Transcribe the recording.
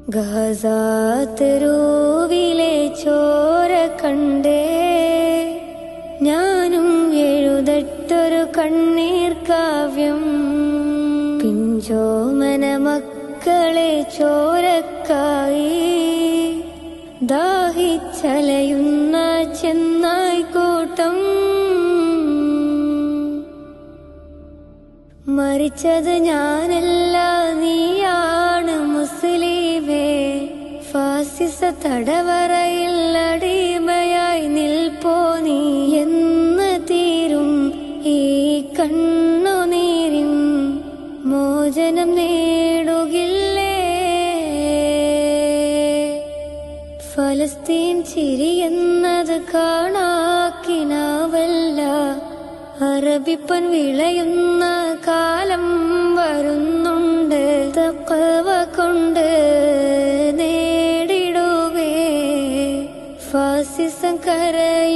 Gaza തെരുവിലെ ചോര കണ്ടേ ഞാനും എഴുതട്ടൊരു കണ്ണീർ കാവ്യം. പിഞ്ചോമന മക്കളെ ചോരക്കായി ദാഹിച്ചലയുന്ന ചെന്നായ്ക്കൂട്ടം. മരിച്ചത് ഞാനല്ല, നീയാണ് മുസ്ലിമേ. ഫാസിസ തടവറയിൽ അടിമയായി നിൽപ്പോ നീ. എന്ന് തീരും ഈ കണ്ണുനീരിൻ മോചനം നേടുകില്ലേ? ഫലസ്തീൻ ചിരിയെന്നത് കാണാക്കിനാവല്ല, അറബിപ്പൻ വിളയുന്ന കാലം വരുന്നുണ്ട്. തഖ്വ കൊണ്ട് നേടിടുവേ ഫാസിസം കരയും.